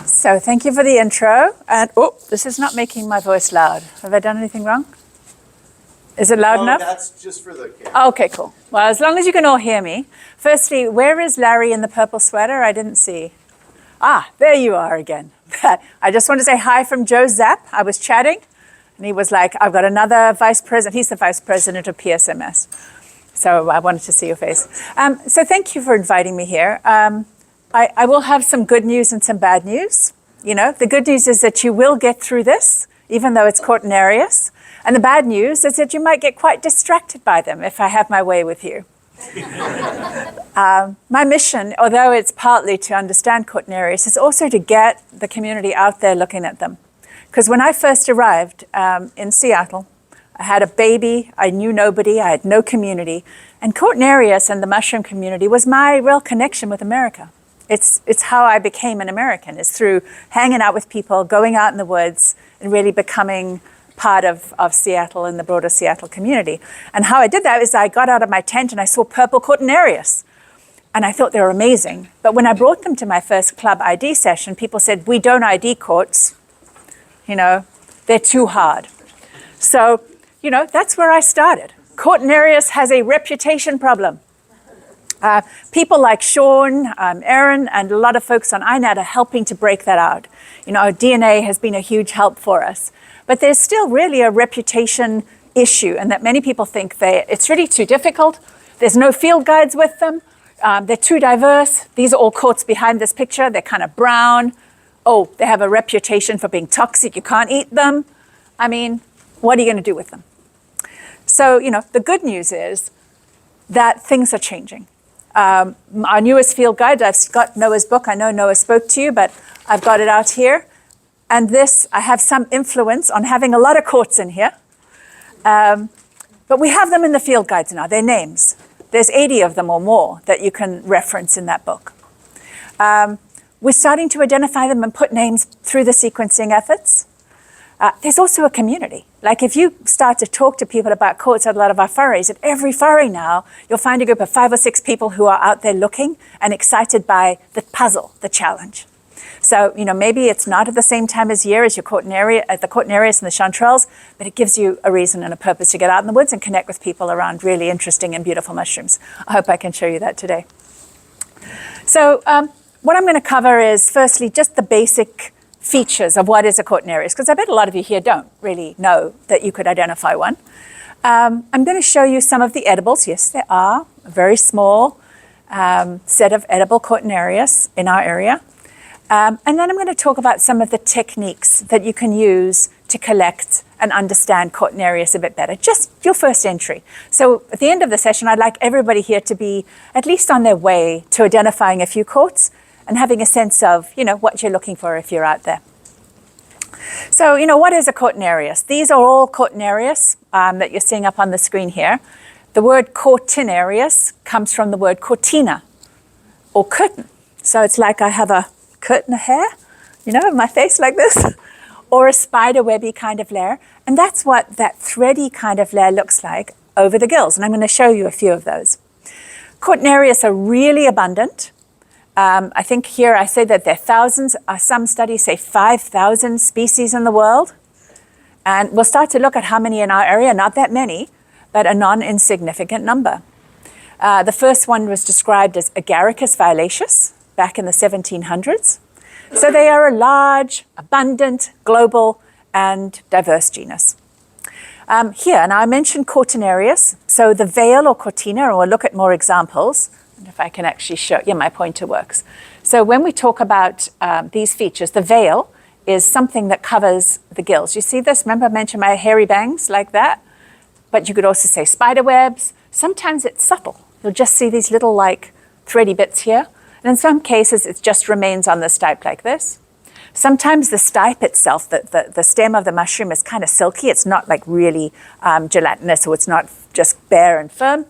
So thank you for the intro. And this is not making my voice loud. Have I done anything wrong? Is it loud enough? That's just for the camera. Oh, okay, cool. Well, as long as you can all hear me. Firstly, where is Larry in the purple sweater? I didn't see. Ah, there you are again. I just want to say hi from Joe Zapp. I was chatting, and he was like, I've got another vice president. He's the vice president of PSMS. So I wanted to see your face. So thank you for inviting me here. I will have some good news and some bad news. You know, the good news is that you will get through this, even though it's Cortinarius. And the bad news is that you might get quite distracted by them if I have my way with you. My mission, although it's partly to understand Cortinarius, is also to get the community out there looking at them. Because when I first arrived in Seattle, I had a baby, I knew nobody, I had no community. And Cortinarius and the mushroom community was my real connection with America. It's how I became an American, is through hanging out with people, going out in the woods, and really becoming part of Seattle and the broader Seattle community. And how I did that is I got out of my tent and I saw purple Cortinarius. And I thought they were amazing. But when I brought them to my first club ID session, people said, we don't ID courts. You know, they're too hard. So, you know, that's where I started. Cortinarius has a reputation problem. People like Sean, Aaron, and a lot of folks on INAT are helping to break that out. You know, our DNA has been a huge help for us. But there's still really a reputation issue, and that many people think it's really too difficult. There's no field guides with them. They're too diverse. These are all courts behind this picture. They're kind of brown. Oh, they have a reputation for being toxic. You can't eat them. I mean, what are you going to do with them? So, you know, the good news is that things are changing. Our newest field guide, I've got Noah's book. I know Noah spoke to you, but I've got it out here. And this, I have some influence on having a lot of courts in here. But we have them in the field guides now, their names. There's 80 of them or more that you can reference in that book. We're starting to identify them and put names through the sequencing efforts. There's also a community. Like if you start to talk to people about courts at a lot of our furries, at every furry now, you'll find a group of 5 or 6 people who are out there looking and excited by the puzzle, the challenge. So, you know, maybe it's not at the same time as year as your Cortinarius, the Cortinarius and the chanterelles, but it gives you a reason and a purpose to get out in the woods and connect with people around really interesting and beautiful mushrooms. I hope I can show you that today. So what I'm going to cover is firstly just the basic features of what is a Cortinarius, because I bet a lot of you here don't really know that you could identify one. I'm going to show you some of the edibles. Yes, there are a very small set of edible Cortinarius in our area. And then I'm going to talk about some of the techniques that you can use to collect and understand Cortinarius a bit better, just your first entry. So at the end of the session, I'd like everybody here to be at least on their way to identifying a few courts and having a sense of, you know, what you're looking for if you're out there. So, you know, what is a Cortinarius? These are all Cortinarius that you're seeing up on the screen here. The word Cortinarius comes from the word cortina or curtain. So it's like I have a curtain of hair, you know, my face like this, or a spider webby kind of layer. And that's what that thready kind of layer looks like over the gills. And I'm going to show you a few of those. Cortinarius are really abundant. I think here I say that there are thousands. Some studies say 5,000 species in the world. And we'll start to look at how many in our area, not that many, but a non-insignificant number. The first one was described as Agaricus violaceus back in the 1700s. So they are a large, abundant, global, and diverse genus. Here, and I mentioned Cortinarius, so the veil or cortina, and we'll look at more examples. And if I can actually show, yeah, my pointer works. So when we talk about these features, the veil is something that covers the gills. You see this? Remember I mentioned my hairy bangs like that? But you could also say spider webs. Sometimes it's subtle. You'll just see these little like thready bits here. And in some cases, it just remains on the stipe like this. Sometimes the stipe itself, the stem of the mushroom is kind of silky. It's not like really gelatinous, so it's not just bare and firm.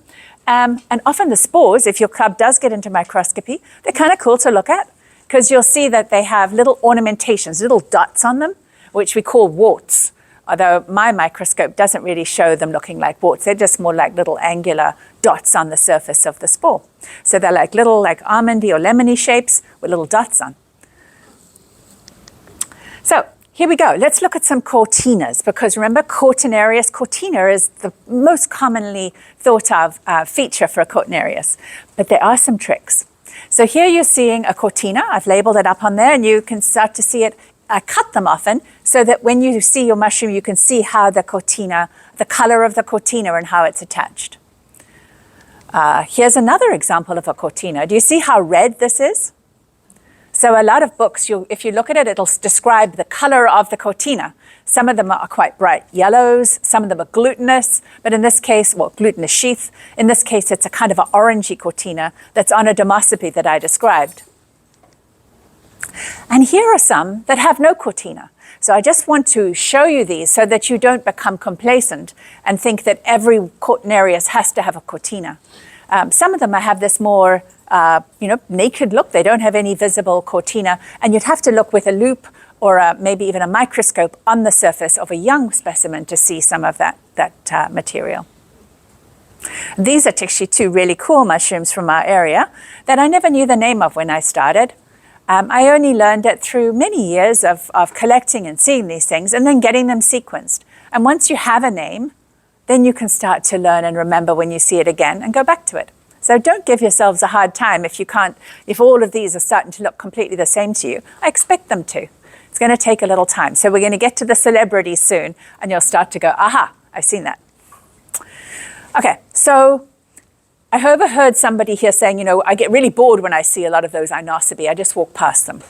And often the spores, if your club does get into microscopy, they're kind of cool to look at because you'll see that they have little ornamentations, little dots on them, which we call warts. Although my microscope doesn't really show them looking like warts. They're just more like little angular dots on the surface of the spore. So they're like little like almondy or lemony shapes with little dots on. So here we go. Let's look at some cortinas, because remember, Cortinarius, cortina is the most commonly thought of feature for a Cortinarius, but there are some tricks. So here you're seeing a cortina. I've labeled it up on there, and you can start to see it. I cut them often so that when you see your mushroom, you can see how the cortina, the color of the cortina and how it's attached. Here's another example of a cortina. Do you see how red this is? So a lot of books, if you look at it, it'll describe the color of the cortina. Some of them are quite bright yellows, some of them are glutinous, but in this case, well, glutinous sheath. In this case, it's a kind of an orangey cortina that's on a demosypy that I described. And here are some that have no cortina. So I just want to show you these so that you don't become complacent and think that every Cortinarius has to have a cortina. Some of them have this more naked look. They don't have any visible cortina, and you'd have to look with a loupe or maybe even a microscope on the surface of a young specimen to see some of that material. These are actually two really cool mushrooms from our area that I never knew the name of when I started. I only learned it through many years of collecting and seeing these things and then getting them sequenced. And once you have a name, then you can start to learn and remember when you see it again and go back to it. So don't give yourselves a hard time if all of these are starting to look completely the same to you. I expect them to. It's going to take a little time. So we're going to get to the celebrities soon, and you'll start to go, aha, I've seen that. Okay, so I overheard somebody here saying, I get really bored when I see a lot of those Inocybe. I just walk past them.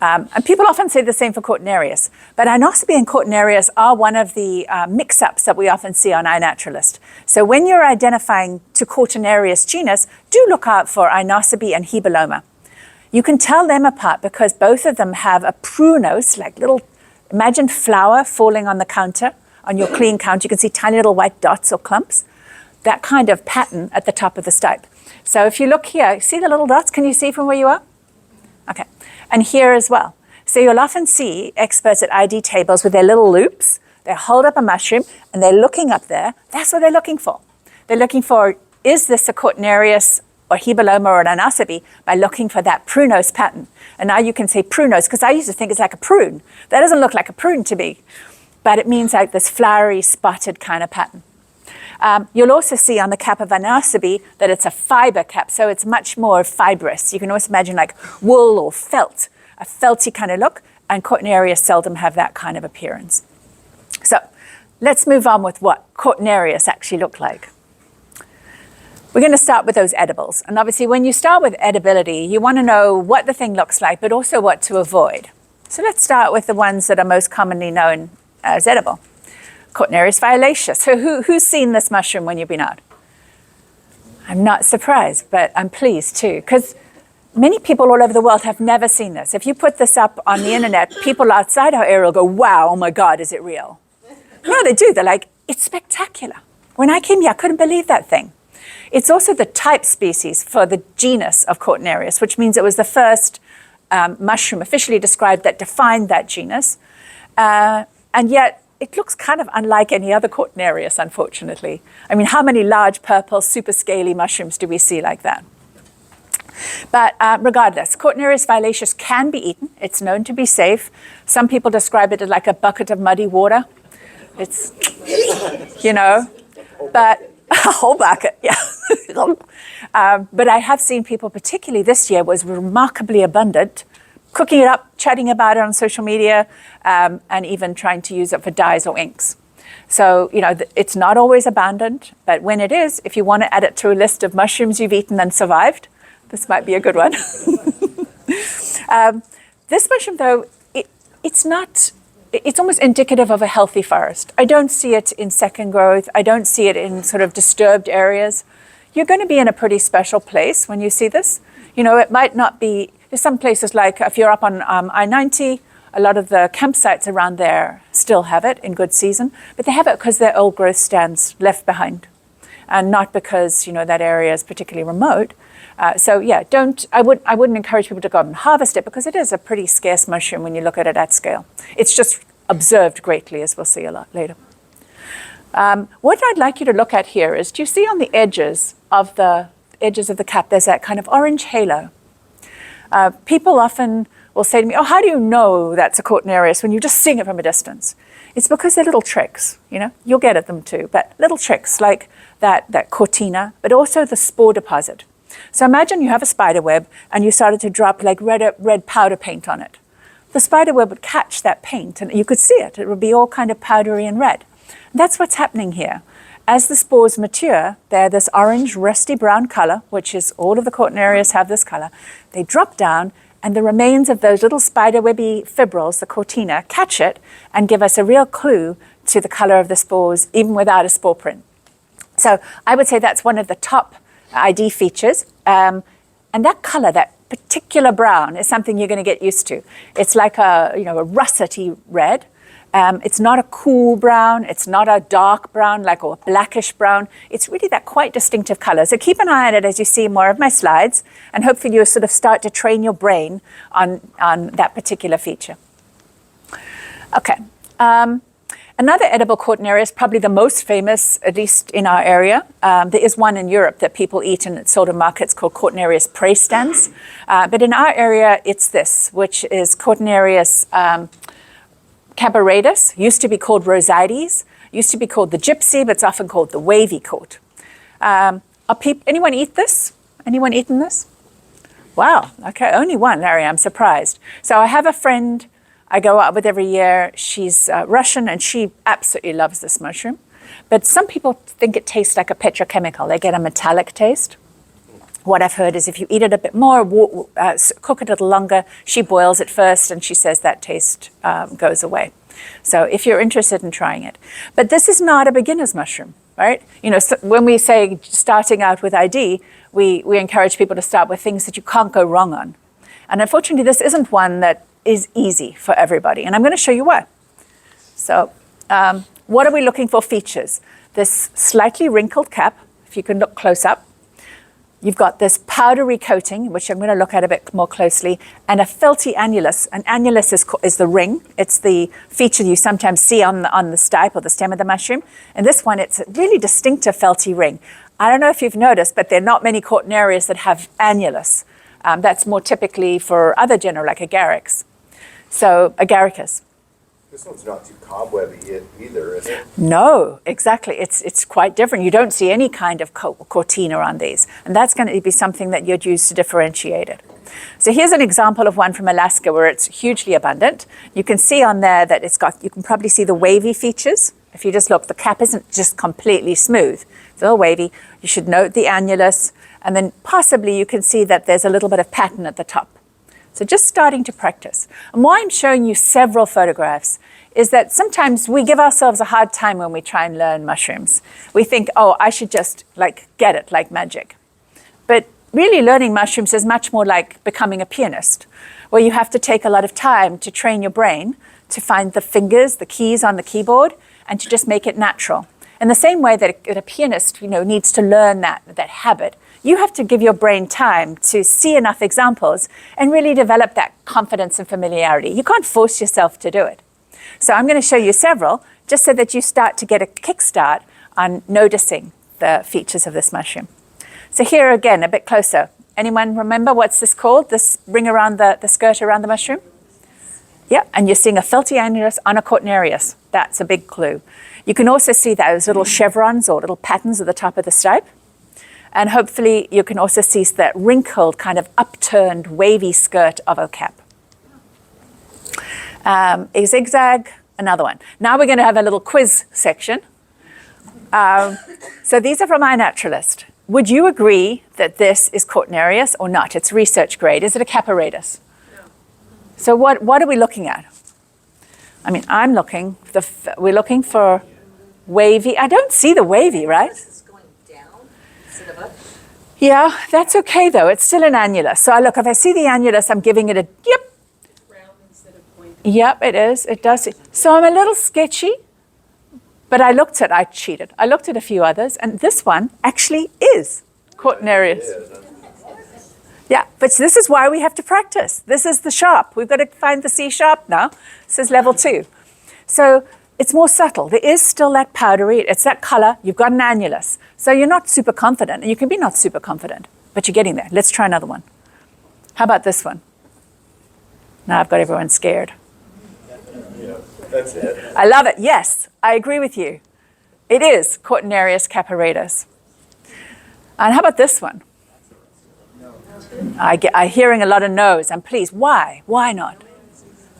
And people often say the same for Cortinarius. But Inocybe and Cortinarius are one of the mix-ups that we often see on iNaturalist. So when you're identifying to Cortinarius genus, do look out for Inocybe and Hebeloma. You can tell them apart because both of them have a prunose, like little, imagine flour falling on the counter, on your clean counter. You can see tiny little white dots or clumps. That kind of pattern at the top of the stipe. So if you look here, see the little dots? Can you see from where you are? Okay. And here as well. So you'll often see experts at ID tables with their little loupes. They hold up a mushroom and they're looking up there. That's what they're looking for. They're looking for, is this a Cortinarius or Hebeloma or an Inocybe, by looking for that prunose pattern. And now you can say prunose, because I used to think it's like a prune. That doesn't look like a prune to me, but it means like this flowery, spotted kind of pattern. You'll also see on the cap of Inocybe that it's a fiber cap, so it's much more fibrous. You can always imagine like wool or felt, a felty kind of look, and Cortinarius seldom have that kind of appearance. So let's move on with what Cortinarius actually look like. We're going to start with those edibles. And obviously when you start with edibility, you want to know what the thing looks like, but also what to avoid. So let's start with the ones that are most commonly known as edible. Cortinarius violaceus. So who's seen this mushroom when you've been out? I'm not surprised, but I'm pleased too, because many people all over the world have never seen this. If you put this up on the internet, people outside our area will go, wow, oh my God, is it real? No, they do. They're like, it's spectacular. When I came here, I couldn't believe that thing. It's also the type species for the genus of Cortinarius, which means it was the first mushroom officially described that defined that genus. And yet, it looks kind of unlike any other Cortinarius, unfortunately. I mean, how many large purple super scaly mushrooms do we see like that? But regardless, Cortinarius violaceus can be eaten. It's known to be safe. Some people describe it as like a bucket of muddy water. It's, but a whole bucket, yeah. But I have seen people, particularly this year, was remarkably abundant, cooking it up, chatting about it on social media, and even trying to use it for dyes or inks. So, it's not always abundant, but when it is, if you want to add it to a list of mushrooms you've eaten and survived, this might be a good one. This mushroom, though, it's almost indicative of a healthy forest. I don't see it in second growth. I don't see it in sort of disturbed areas. You're going to be in a pretty special place when you see this. It might not be. There's some places like if you're up on I-90, a lot of the campsites around there still have it in good season, but they have it because they're old growth stands left behind, and not because that area is particularly remote. I wouldn't encourage people to go and harvest it because it is a pretty scarce mushroom when you look at it at scale. It's just observed greatly, as we'll see a lot later. What I'd like you to look at here is, do you see on the edges of the cap, there's that kind of orange halo? People often will say to me, oh, how do you know that's a Cortinarius when you're just seeing it from a distance? It's because they're little tricks, You'll get at them too, but little tricks like that cortina, but also the spore deposit. So imagine you have a spider web and you started to drop like red powder paint on it. The spider web would catch that paint and you could see it. It would be all kind of powdery and red. And that's what's happening here. As the spores mature, they're this orange, rusty brown color, which is all of the Cortinarius have this color. They drop down and the remains of those little spiderwebby fibrils, the cortina, catch it and give us a real clue to the color of the spores, even without a spore print. So I would say that's one of the top ID features. And that color, that particular brown, is something you're going to get used to. It's like a russety red. It's not a cool brown. It's not a dark brown, like a blackish brown. It's really that quite distinctive color. So keep an eye on it as you see more of my slides, and hopefully you'll sort of start to train your brain on that particular feature. Okay. Another edible Cortinarius, probably the most famous, at least in our area. There is one in Europe that people eat in sort of markets called Cortinarius praestans. But in our area, it's this, which is Cortinarius cabaratus, used to be called rosides, used to be called the gypsy, but it's often called the wavy coat. Anyone eat this? Anyone eaten this? Wow, okay, only one, Larry, I'm surprised. So I have a friend I go out with every year. She's Russian and she absolutely loves this mushroom. But some people think it tastes like a petrochemical. They get a metallic taste. What I've heard is if you eat it a bit more, cook it a little longer, she boils it first and she says that taste goes away. So if you're interested in trying it. But this is not a beginner's mushroom, right? So when we say starting out with ID, we encourage people to start with things that you can't go wrong on. And unfortunately, this isn't one that is easy for everybody. And I'm going to show you why. So what are we looking for features? This slightly wrinkled cap, if you can look close up. You've got this powdery coating, which I'm going to look at a bit more closely, and a felty annulus. An annulus is the ring. It's the feature you sometimes see on the stipe or the stem of the mushroom. And this one, it's a really distinctive felty ring. I don't know if you've noticed, but there are not many Cortinarius that have annulus. That's more typically for other genera like Agaricus. So Agaricus. This one's not too cobwebby either, is it? No, exactly. It's quite different. You don't see any kind of cortina on these. And that's going to be something that you'd use to differentiate it. So here's an example of one from Alaska where it's hugely abundant. You can see on there that you can probably see the wavy features. If you just look, the cap isn't just completely smooth. It's all wavy. You should note the annulus. And then possibly you can see that there's a little bit of pattern at the top. So just starting to practice. And why I'm showing you several photographs is that sometimes we give ourselves a hard time when we try and learn mushrooms. We think, oh, I should just get it like magic. But really learning mushrooms is much more like becoming a pianist, where you have to take a lot of time to train your brain to find the fingers, the keys on the keyboard, and to just make it natural. In the same way that a pianist needs to learn that habit, you have to give your brain time to see enough examples and really develop that confidence and familiarity. You can't force yourself to do it. So I'm going to show you several, just so that you start to get a kickstart on noticing the features of this mushroom. So here again, a bit closer. Anyone remember what's this called? This ring around the skirt around the mushroom? Yeah, and you're seeing a felty annulus on a Cortinarius. That's a big clue. You can also see those little chevrons or little patterns at the top of the stipe. And hopefully you can also see that wrinkled, kind of upturned, wavy skirt of a cap. A zigzag, another one. Now we're going to have a little quiz section. So these are from iNaturalist. Would you agree that this is Cortinarius or not? It's research grade. Is it a caparatus? No. So what are we looking at? I mean, we're looking for wavy. I don't see the wavy, right? Yeah, that's okay though. It's still an annulus. So look, if I see the annulus, I'm giving it a yep. Round instead of pointy. Yep, it is. It does. So I'm a little sketchy, but I cheated. I looked at a few others, and this one actually is Cortinarius. Yeah, but this is why we have to practice. This is the sharp. We've got to find the C sharp now. This is level 2. So it's more subtle. There is still that powdery, it's that color. You've got an annulus. So you're not super confident, and you can be not super confident, but you're getting there. Let's try another one. How about this one? Now I've got everyone scared. Yeah, that's it. I love it. Yes, I agree with you. It is Cortinarius caparatus. And how about this one? I'm hearing a lot of no's, and please, why? Why not?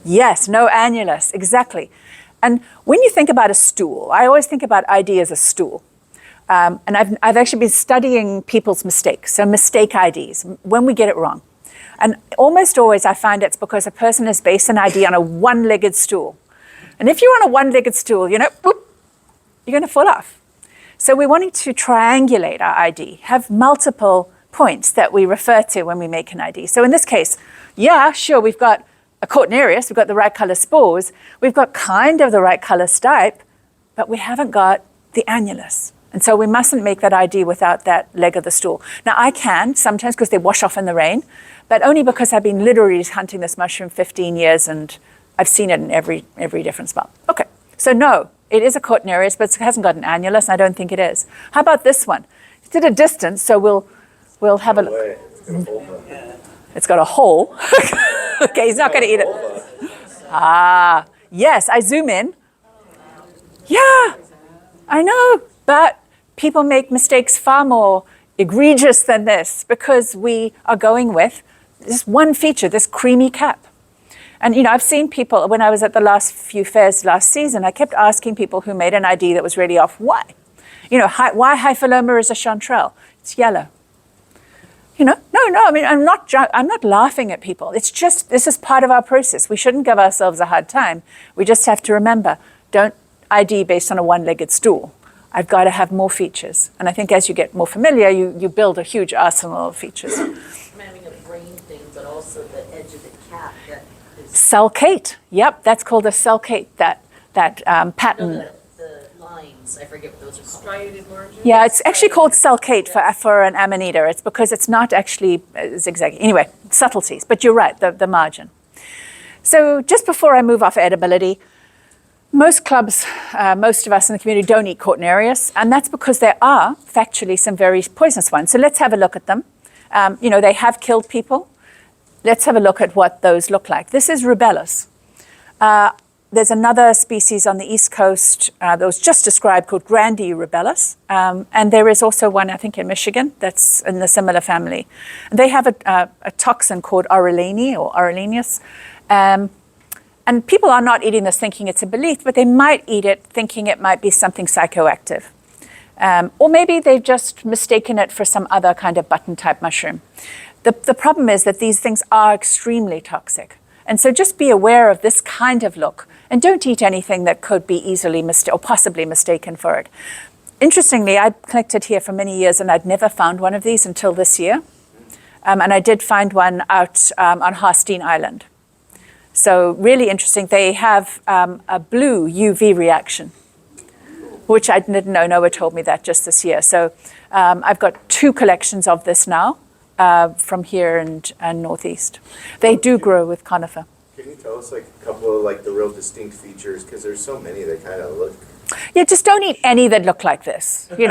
Yes, no annulus, exactly. And when you think about a stool, I always think about ID as a stool. And I've actually been studying people's mistakes, so mistake IDs, when we get it wrong. And almost always I find it's because a person has based an ID on a one-legged stool. And if you're on a one-legged stool, whoop, you're going to fall off. So we're wanting to triangulate our ID, have multiple points that we refer to when we make an ID. So in this case, yeah, sure, we've got a Cortinarius, we've got the right color spores, we've got kind of the right color stipe, but we haven't got the annulus. And so we mustn't make that ID without that leg of the stool. Now I can sometimes because they wash off in the rain, but only because I've been literally hunting this mushroom 15 years and I've seen it in every different spot. Okay, so no, it is a Cortinarius, but it hasn't got an annulus, and I don't think it is. How about this one? It's at a distance, so we'll have a look. It's got a hole. Okay, he's not going to eat it. Ah, yes, I zoom in. Yeah, I know, but people make mistakes far more egregious than this because we are going with this one feature, this creamy cap. And, I've seen people, when I was at the last few fairs last season, I kept asking people who made an ID that was really off, why? Why Hypholoma is a chanterelle? It's yellow. No, I mean, I'm not laughing at people. It's just, this is part of our process. We shouldn't give ourselves a hard time. We just have to remember, don't ID based on a one-legged stool. I've got to have more features. And I think as you get more familiar, you build a huge arsenal of features. I'm having a brain thing, but also the edge of the cap. That is sulcate. Yep, that's called a sulcate, that pattern. The lines, I forget what those are called. Striated margin? Yeah, it's actually called sulcate for an amanita. It's because it's not actually zigzag. Anyway, subtleties, but you're right, the margin. So just before I move off edibility, most clubs, most of us in the community don't eat Cortinarius, and that's because there are factually some very poisonous ones. So let's have a look at them. They have killed people. Let's have a look at what those look like. This is rubellus. There's another species on the East Coast that was just described called Grandii rubellus. And there is also one, I think, in Michigan that's in the similar family. They have a toxin called Aurelani or Aurelanius. And people are not eating this thinking it's a bolete, but they might eat it thinking it might be something psychoactive. Or maybe they've just mistaken it for some other kind of button-type mushroom. The problem is that these things are extremely toxic. And so just be aware of this kind of look and don't eat anything that could be easily or possibly mistaken for it. Interestingly, I collected here for many years and I'd never found one of these until this year. And I did find one out on Harstein Island. So really interesting. They have a blue UV reaction, which I didn't know. Noah told me that just this year. So I've got 2 collections of this now. From here and northeast. They do grow with conifer. Can you tell us a couple of the real distinct features? Because there's so many that kind of look. Yeah, just don't eat any that look like this, There's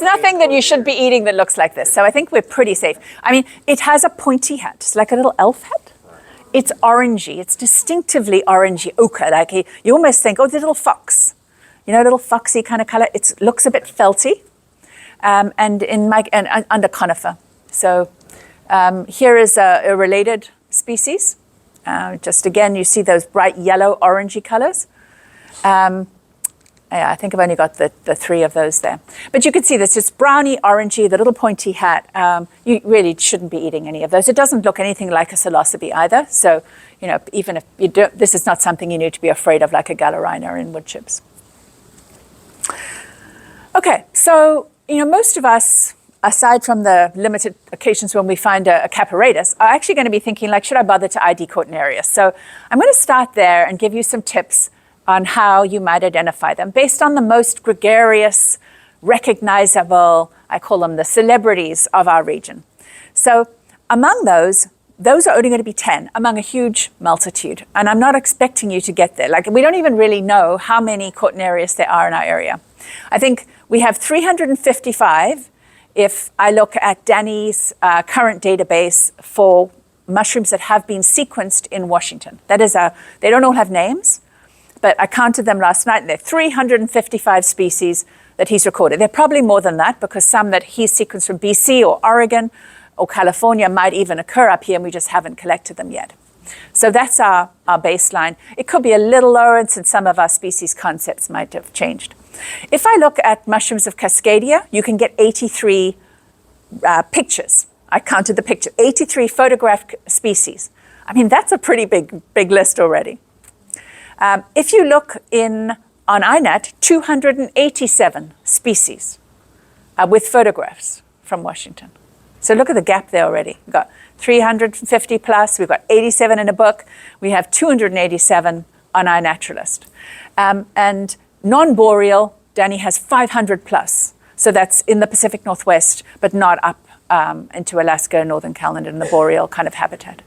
nothing that you should be eating that looks like this. So I think we're pretty safe. I mean, it has a pointy hat. It's like a little elf hat. It's orangey. It's distinctively orangey ochre. You almost think, oh, the little fox. Little foxy kind of color. It looks a bit felty. And under conifer. So here is a related species. Just again, you see those bright yellow, orangey colors. I think I've only got the 3 of those there. But you can see this, it's browny, orangey, the little pointy hat. You really shouldn't be eating any of those. It doesn't look anything like a psilocybe either. So, even if you don't, this is not something you need to be afraid of like a gallerina in wood chips. Okay, so most of us, aside from the limited occasions when we find a caparatus, are actually going to be thinking, should I bother to ID Cortinarius? So I'm going to start there and give you some tips on how you might identify them based on the most gregarious, recognizable, I call them the celebrities of our region. So among those are only going to be 10 among a huge multitude. And I'm not expecting you to get there. We don't even really know how many Cortinarius there are in our area. I think we have 355 if I look at Danny's current database for mushrooms that have been sequenced in Washington. That is, they don't all have names, but I counted them last night, and there are 355 species that he's recorded. There are probably more than that, because some that he's sequenced from BC or Oregon or California might even occur up here, and we just haven't collected them yet. So that's our baseline. It could be a little lower, since some of our species concepts might have changed. If I look at mushrooms of Cascadia, you can get 83 pictures. I counted the picture, 83 photographed species. I mean, that's a pretty big list already. If you look on INAT, 287 species with photographs from Washington. So look at the gap there already. We've got 350 plus, we've got 87 in a book, we have 287 on iNaturalist. And non-boreal, Danny has 500 plus. So that's in the Pacific Northwest, but not up into Alaska, Northern Canada, and the boreal kind of habitat.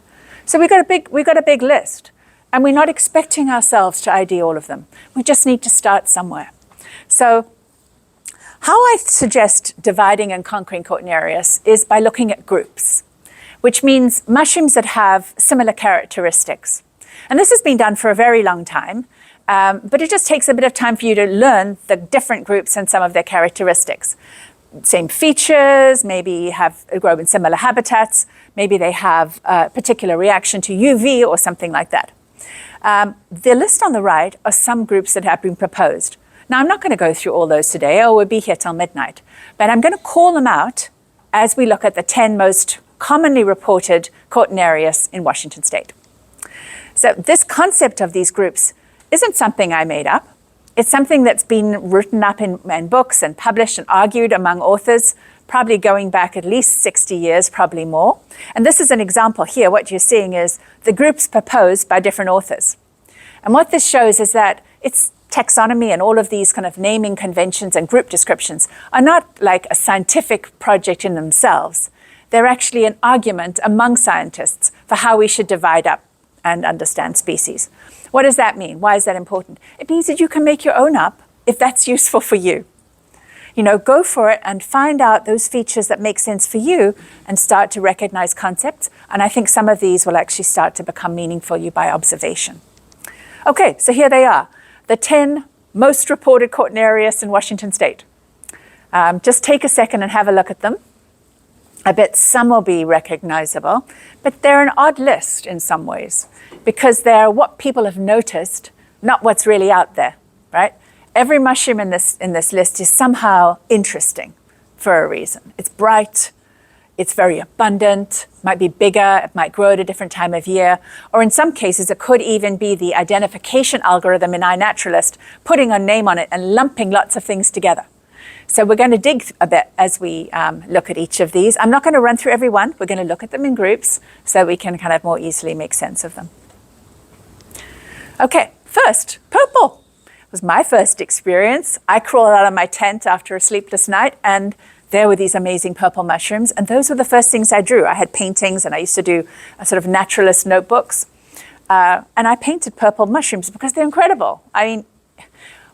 So we've got a big list. And we're not expecting ourselves to ID all of them. We just need to start somewhere. So how I suggest dividing and conquering Cortinarius is by looking at groups, which means mushrooms that have similar characteristics. And this has been done for a very long time, but it just takes a bit of time for you to learn the different groups and some of their characteristics. Same features, maybe grow in similar habitats, maybe they have a particular reaction to UV or something like that. The list on the right are some groups that have been proposed. Now, I'm not going to go through all those today, or we'll be here till midnight, but I'm going to call them out as we look at the 10 most commonly reported Cortinarius in Washington state. So this concept of these groups isn't something I made up. It's something that's been written up in books and published and argued among authors, probably going back at least 60 years, probably more. And this is an example here. What you're seeing is the groups proposed by different authors. And what this shows is that it's taxonomy and all of these kind of naming conventions and group descriptions are not like a scientific project in themselves. They're actually an argument among scientists for how we should divide up and understand species. What does that mean? Why is that important? It means that you can make your own up if that's useful for you. You know, go for it and find out those features that make sense for you and start to recognize concepts. And I think some of these will actually start to become meaningful to you by observation. Okay, so here they are, the 10 most reported Cortinarius in Washington state. Just take a second and have a look at them. I bet some will be recognizable, but they're an odd list in some ways because they're what people have noticed, not what's really out there, right? Every mushroom in this list is somehow interesting for a reason. It's bright, it's very abundant, might be bigger, it might grow at a different time of year, or in some cases it could even be the identification algorithm in iNaturalist putting a name on it and lumping lots of things together. So we're going to dig a bit as we look at each of these. I'm not going to run through every one. We're going to look at them in groups so we can kind of more easily make sense of them. Okay, first, purple. It was my first experience. I crawled out of my tent after a sleepless night, and there were these amazing purple mushrooms, and those were the first things I drew. I had paintings, and I used to do a sort of naturalist notebooks, and I painted purple mushrooms because they're incredible. I mean,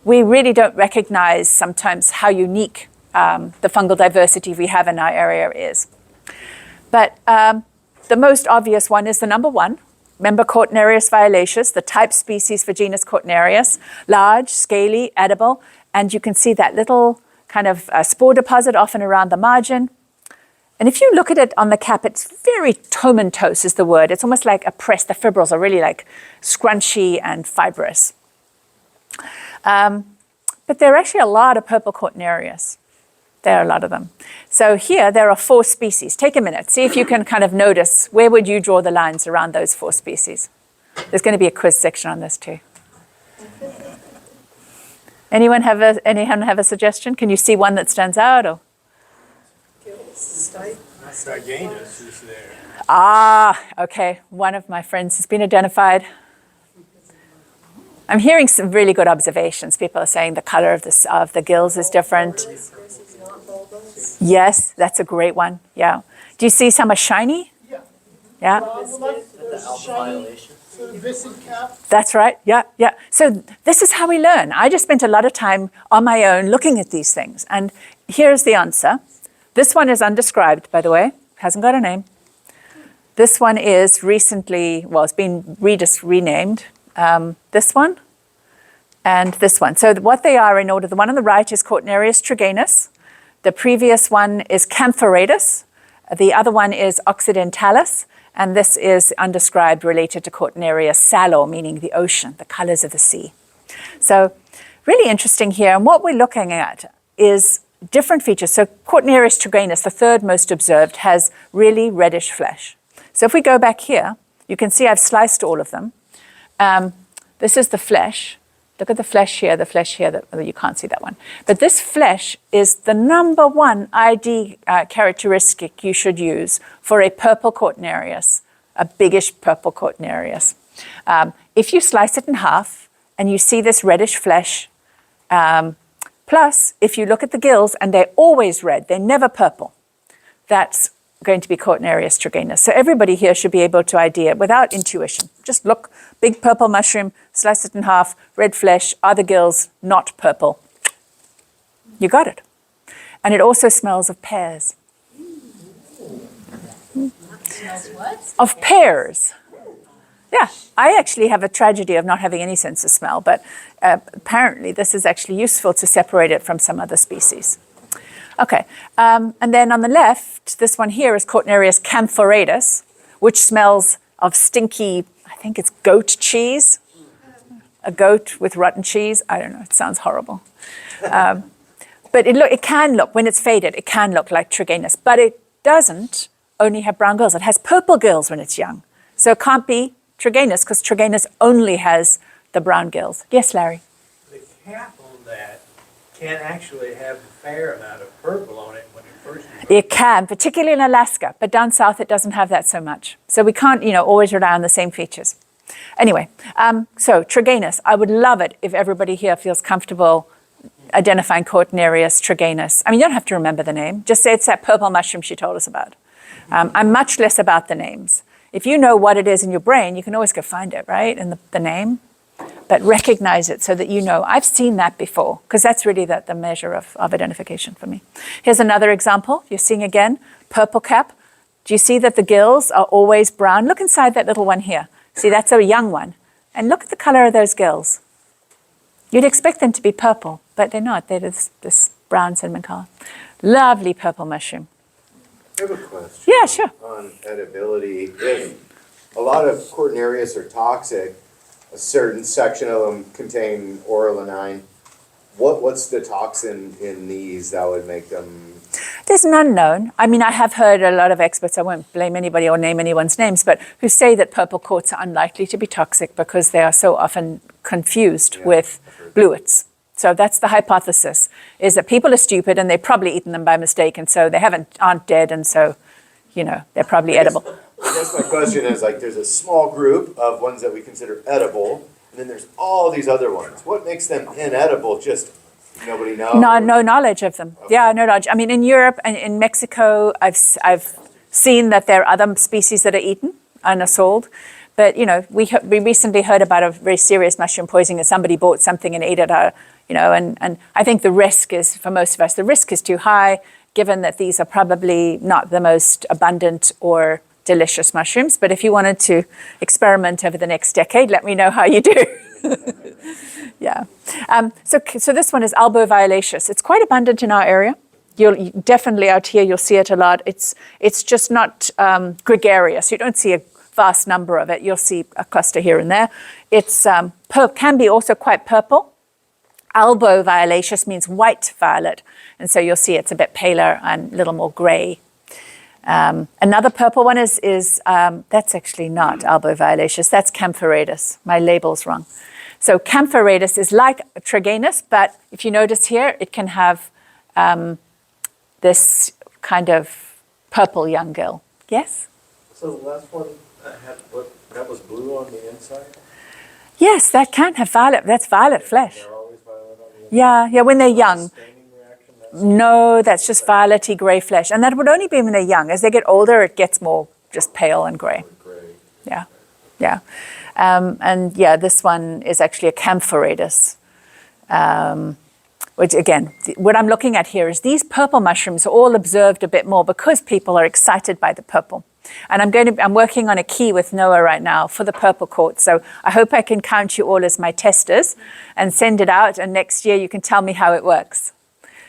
we really don't recognize sometimes how unique the fungal diversity we have in our area is. But the most obvious one is the number one. Remember Cortinarius violaceus, the type species for genus Cortinarius, large, scaly, edible, and you can see that little kind of spore deposit often around the margin. And if you look at it on the cap, it's very tomentose is the word. It's almost like oppressed. The fibrils are really like scrunchy and fibrous. But there are actually a lot of purple Cortinarius. There are a lot of them. So here there are 4 species. Take a minute. See if you can kind of notice where would you draw the lines around those 4 species. There's going to be a quiz section on this too. Anyone have a suggestion? Can you see one that stands out? Or? Genus is there. Ah, okay. One of my friends has been identified. I'm hearing some really good observations. People are saying the color of the gills is different. Yes, that's a great one. Yeah. Do you see some are shiny? Yeah. Yeah. That's right. Yeah, yeah. So this is how we learn. I just spent a lot of time on my own looking at these things. And here's the answer. This one is undescribed, by the way, hasn't got a name. This one is recently, well, it's been renamed. This one and this one. So what they are in order, the one on the right is Cortinarius triganus. The previous one is Camphoratus. The other one is Occidentalis. And this is undescribed, related to Cortinarius salor, meaning the ocean, the colors of the sea. So really interesting here. And what we're looking at is different features. So Cortinarius triganus, the third most observed, has really reddish flesh. So if we go back here, you can see I've sliced all of them. This is the flesh. Look at the flesh here, you can't see that one. But this flesh is the number one ID characteristic you should use for a purple Cortinarius, a biggish purple Cortinarius. If you slice it in half and you see this reddish flesh, plus if you look at the gills and they're always red, they're never purple, that's going to be Cortinarius triganus. So everybody here should be able to ID it without intuition. Just look, big purple mushroom, slice it in half, red flesh, are the gills not purple? You got it. And it also smells of pears. Smells what? Of pears. Yeah, I actually have a tragedy of not having any sense of smell, but apparently this is actually useful to separate it from some other species. Okay, and then on the left, this one here is Cortinarius camphoratus, which smells of stinky, I think it's goat cheese. A goat with rotten cheese. I don't know, it sounds horrible. But it can look, when it's faded, it can look like triganus, but it doesn't only have brown gills. It has purple gills when it's young. So it can't be triganus, because triganus only has the brown gills. Yes, Larry? The cap on that can actually have a fair amount of purple on it when it first grows. It can, particularly in Alaska, but down south it doesn't have that so much. So we can't, always rely on the same features. Anyway, so triganus, I would love it if everybody here feels comfortable identifying Cortinarius triganus. I mean, you don't have to remember the name. Just say it's that purple mushroom she told us about. I'm much less about the names. If you know what it is in your brain, you can always go find it, right, in the name. But recognize it so that you know, I've seen that before, because that's really the measure of identification for me. Here's another example. You're seeing again, purple cap. Do you see that the gills are always brown? Look inside that little one here. See, that's a young one. And look at the color of those gills. You'd expect them to be purple, but they're not. They're this brown cinnamon color. Lovely purple mushroom. I have a question. Yeah, sure. On edibility. If a lot of Cortinarius are toxic, a certain section of them contain oralinine. What's the toxin in these that would make them? There's an unknown. I mean, I have heard a lot of experts, I won't blame anybody or name anyone's names, but who say that purple quartz are unlikely to be toxic because they are so often confused with bluets. So that's the hypothesis, is that people are stupid and they've probably eaten them by mistake, and so they aren't dead, and so, they're probably edible. I guess my question is, there's a small group of ones that we consider edible, and then there's all these other ones. What makes them inedible? Just nobody knows? No knowledge of them. Okay. Yeah, no knowledge. I mean, in Europe and in Mexico, I've seen that there are other species that are eaten and are sold. But, we recently heard about a very serious mushroom poisoning, and somebody bought something and ate it, and I think the risk is, for most of us, the risk is too high, given that these are probably not the most abundant or delicious mushrooms. But if you wanted to experiment over the next decade, let me know how you do. Yeah. So this one is alboviolaceous. It's quite abundant in our area. You'll definitely out here, you'll see it a lot. It's just not gregarious. You don't see a vast number of it. You'll see a cluster here and there. It's can be also quite purple. Alboviolaceous means white violet, and so you'll see it's a bit paler and a little more gray. Another purple one is that's actually not alboviolaceous. That's Camphoratus. My label's wrong. So Camphoratus is like triganus, but if you notice here, it can have this kind of purple young gill. Yes? So the last one that was blue on the inside? Yes, that can have violet. That's violet flesh. They're always violet on the inside? Yeah, when they're young. Staining reaction? No, that's just violet-y gray flesh. And that would only be when they're young. As they get older, it gets more just pale and gray. Gray. Yeah. And this one is actually a Camphoratus. which again, what I'm looking at here is these purple mushrooms are all observed a bit more because people are excited by the purple. And I'm working on a key with Noah right now for the purple quartz. So I hope I can count you all as my testers and send it out. And next year you can tell me how it works.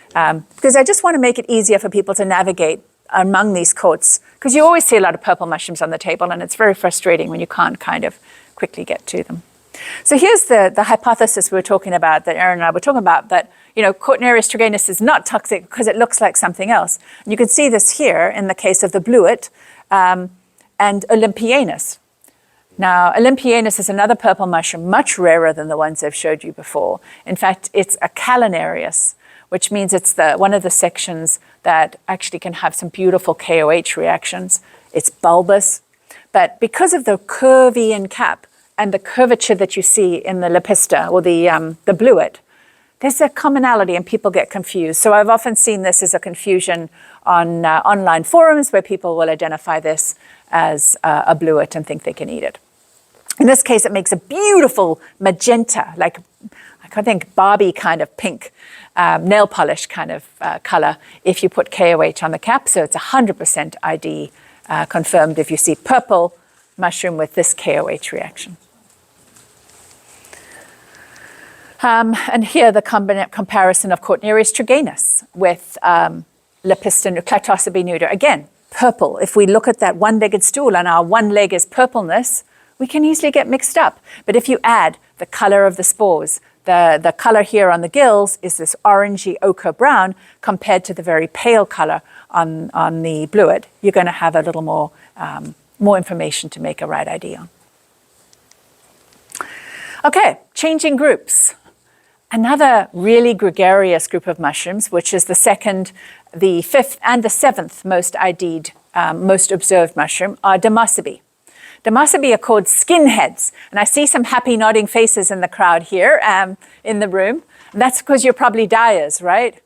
Because I just want to make it easier for people to navigate among these quartz. Because you always see a lot of purple mushrooms on the table, and it's very frustrating when you can't kind of quickly get to them. So here's the hypothesis we were talking about, that Aaron and I were talking about, that Cortinarius triganus is not toxic because it looks like something else. And you can see this here in the case of the bluet and Olympianus. Now, Olympianus is another purple mushroom, much rarer than the ones I've showed you before. In fact, it's a Cortinarius, which means it's one of the sections that actually can have some beautiful KOH reactions. It's bulbous, but because of the curvian cap and the curvature that you see in the lepista or the bluet, there's a commonality and people get confused. So I've often seen this as a confusion on online forums where people will identify this as a bluet and think they can eat it. In this case, it makes a beautiful magenta, like I think Barbie kind of pink, nail polish kind of color if you put KOH on the cap. So it's 100% ID confirmed if you see purple mushroom with this KOH reaction. And here the comparison of Cortinarius triganus with Lepista Clactosebe nuda. Again, purple. If we look at that one-legged stool and our one leg is purpleness, we can easily get mixed up. But if you add the color of the spores, the color here on the gills is this orangey ochre brown compared to the very pale color on the bluet, you're going to have a little more information to make a right ID on. Okay, changing groups. Another really gregarious group of mushrooms, which is the second, the fifth, and the seventh most ID'd, most observed mushroom, are Demosabe. Demosabe are called skinheads, and I see some happy nodding faces in the crowd here in the room. And that's because you're probably dyers, right?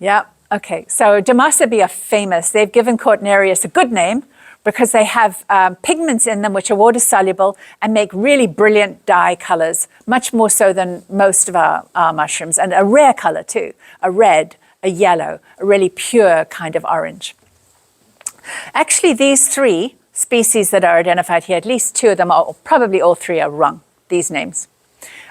Yeah, okay. So Demosabe are famous. They've given Cortinarius a good name because they have pigments in them which are water soluble and make really brilliant dye colors, much more so than most of our mushrooms, and a rare color too, a red, a yellow, a really pure kind of orange. Actually, these three species that are identified here, at least two of them, or probably all three are wrong, these names.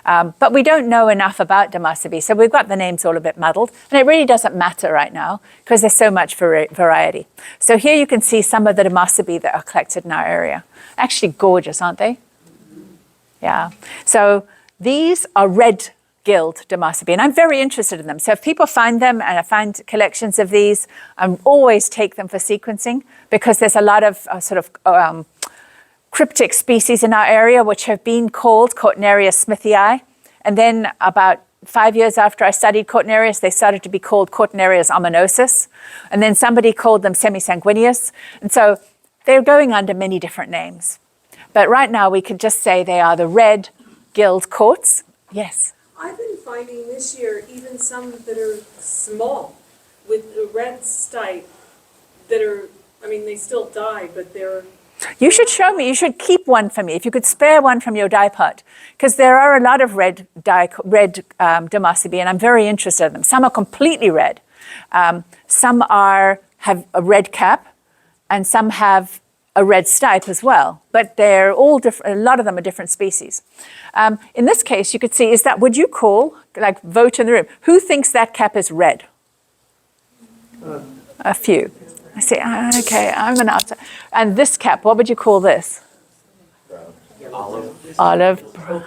But we don't know enough about Demosabe, so we've got the names all a bit muddled, and it really doesn't matter right now because there's so much variety. So here you can see some of the Demosabe that are collected in our area. Actually gorgeous, aren't they? Yeah. So these are red gilled Demosabe, and I'm very interested in them. So if people find them, and I find collections of these, I always take them for sequencing because there's a lot of cryptic species in our area which have been called Cortinarius smithii. And then about 5 years after I studied Cortinarius, they started to be called Cortinarius ominosus. And then somebody called them semisanguineus. And so they're going under many different names. But right now we could just say they are the red gilled quartz. Yes? I've been finding this year even some that are small with the red stipe that are, I mean, they still die, but they're... You should show me. You should keep one for me if you could spare one from your dye pot, because there are a lot of red Demosabe, and I'm very interested in them. Some are completely red. Some have a red cap, and some have a red stipe as well. But they're all different. A lot of them are different species. In this case, you could see, would you call, like, vote in the room, who thinks that cap is red? A few. I say, okay, I'm an outsider. And this cap, what would you call this? Olive brown.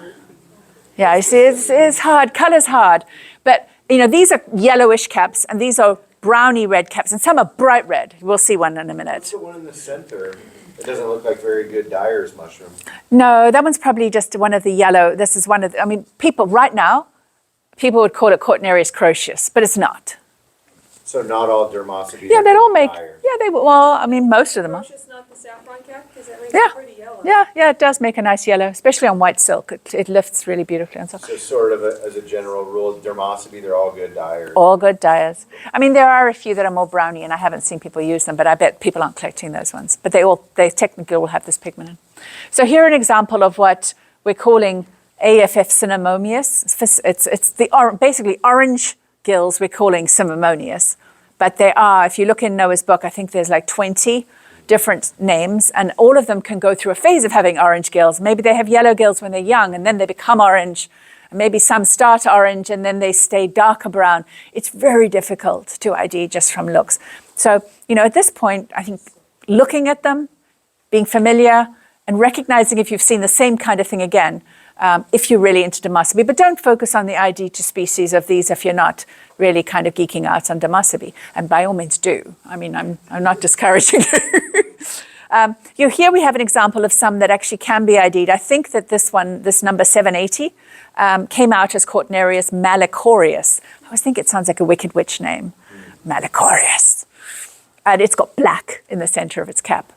Yeah, you see, it's hard. Color's hard. But, these are yellowish caps, and these are browny red caps, and some are bright red. We'll see one in a minute. What's the one in the center? It doesn't look like very good dyer's mushroom. No, that one's probably just one of the yellow. This is one of the, people right now would call it Cortinarius croceus, but it's not. So not all Demosabe. Yeah, they all make, most of them are. It's not the saffron cap, because that makes Yeah. it pretty yellow. Yeah, it does make a nice yellow, especially on white silk. It lifts really beautifully on silk. So sort of as a general rule, Demosabe, they're all good dyers. All good dyers. There are a few that are more browny, and I haven't seen people use them, but I bet people aren't collecting those ones. But they technically all have this pigment in. So here an example of what we're calling AFF cinnamomius. It's the basically orange gills we're calling simimonius. But there are, if you look in Noah's book, I think there's like 20 different names, and all of them can go through a phase of having orange gills. Maybe they have yellow gills when they're young, and then they become orange. And maybe some start orange, and then they stay darker brown. It's very difficult to ID just from looks. So, at this point, I think looking at them, being familiar, and recognizing if you've seen the same kind of thing again, if you're really into Demosabe. But don't focus on the ID to species of these if you're not really kind of geeking out on Demosabe. And by all means do. I mean, I'm not discouraging you. Here we have an example of some that actually can be ID'd. I think that this number 780, came out as Cortinarius malichorius. I always think it sounds like a Wicked Witch name. Malichorius. And it's got black in the center of its cap.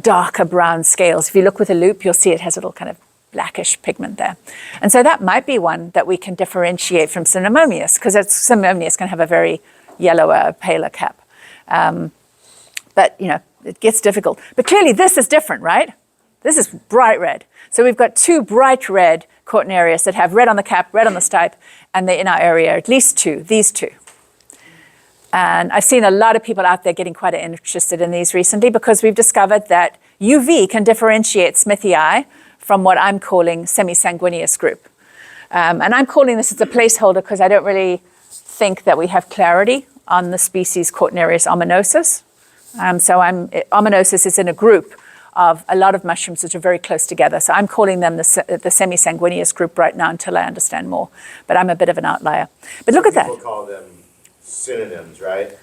Darker brown scales. If you look with a loop, you'll see it has a little kind of blackish pigment there. And so that might be one that we can differentiate from Cinnamomys, because Cinnamomys can have a very yellower, paler cap. But, it gets difficult. But clearly this is different, right? This is bright red. So we've got two bright red Cortinarius that have red on the cap, red on the stipe, and they're in our area, at least two, these two. And I've seen a lot of people out there getting quite interested in these recently because we've discovered that UV can differentiate Smithii from what I'm calling semisanguineous group. And I'm calling this as a placeholder because I don't really think that we have clarity on the species Cortinarius ominosus. Ominosus is in a group of a lot of mushrooms that are very close together. So I'm calling them the semisanguineous group right now until I understand more. But I'm a bit of an outlier. But look at that. People call them synonyms, right?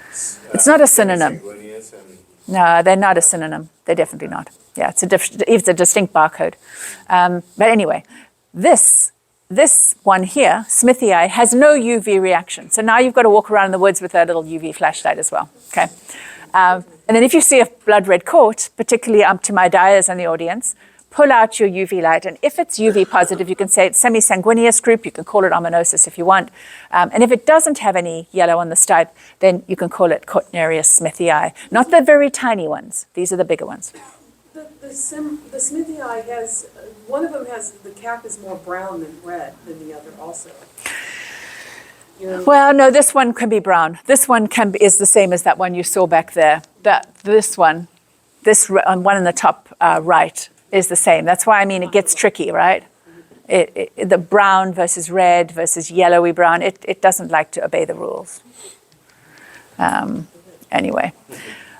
It's not a synonym. Sanguineous and No, they're not a synonym. They're definitely not. Yeah, it's a distinct barcode. But anyway, this one here, Smithii, has no UV reaction. So now you've got to walk around in the woods with a little UV flashlight as well. Okay. And then if you see a blood red coat, particularly up to my dyers in the audience, pull out your UV light. And if it's UV positive, you can say it's semisanguineous group. You can call it ominosus if you want. And if it doesn't have any yellow on the stipe, then you can call it Cortinarius smithii. Not the very tiny ones. These are the bigger ones. The Smithii has, one of them has, the cap is more brown than red than the other also. Well, no, this one can be brown. This one is the same as that one you saw back there. This one in the top right is the same. That's why, it gets tricky, right? The brown versus red versus yellowy brown, it doesn't like to obey the rules. Anyway.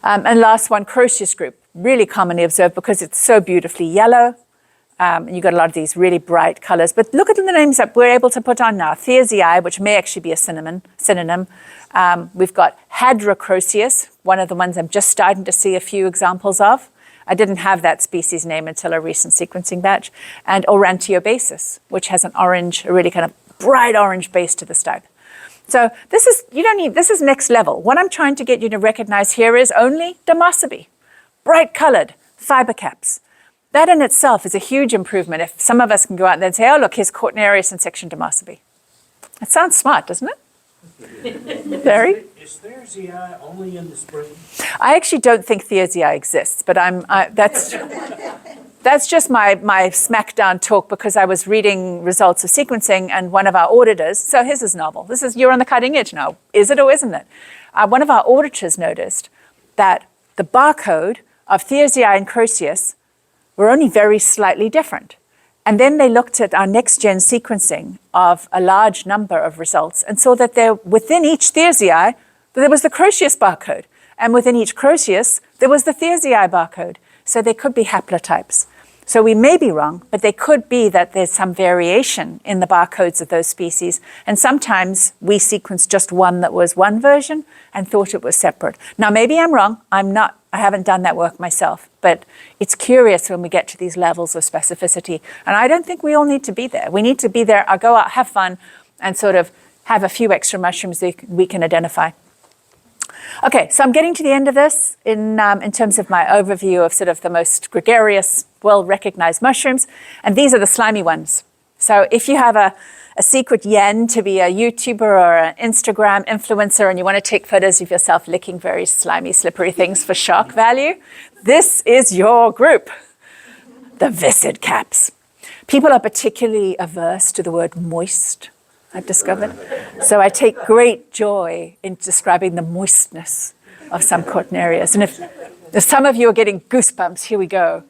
And last one, Croceus group, really commonly observed because it's so beautifully yellow. And you've got a lot of these really bright colors. But look at the names that we're able to put on now. Thiersii, which may actually be a synonym. We've got Hadrocroceus, one of the ones I'm just starting to see a few examples of. I didn't have that species name until a recent sequencing batch. And Orantiobasis, which has a really kind of bright orange base to the stipe. So this is next level. What I'm trying to get you to recognize here is only Demosabe, bright colored fiber caps. That in itself is a huge improvement if some of us can go out there and say, oh, look, here's Cortinarius and section Demosabe. That sounds smart, doesn't it? Very. Is Thiersii only in the spring? I actually don't think Thiersii exists, but that's just my smackdown talk because I was reading results of sequencing and one of our auditors, so his is novel. You're on the cutting edge now. Is it or isn't it? One of our auditors noticed that the barcode of Thiersii and Croceus were only very slightly different. And then they looked at our next-gen sequencing of a large number of results and saw that within each Thiersii, there was the Croceus barcode. And within each Croceus, there was the Thiersii barcode. So they could be haplotypes. So we may be wrong, but they could be that there's some variation in the barcodes of those species. And sometimes we sequenced just one that was one version and thought it was separate. Now, maybe I'm wrong. I haven't done that work myself, but it's curious when we get to these levels of specificity. And I don't think we all need to be there. We need to be there, go out, have fun, and sort of have a few extra mushrooms that we can identify. Okay, so I'm getting to the end of this in terms of my overview of sort of the most gregarious, well-recognized mushrooms. And these are the slimy ones. So if you have a secret yen to be a YouTuber or an Instagram influencer and you want to take photos of yourself licking very slimy, slippery things for shark value, this is your group, the viscid caps. People are particularly averse to the word moist. I've discovered. So I take great joy in describing the moistness of some Cortinarius. And if some of you are getting goosebumps, here we go.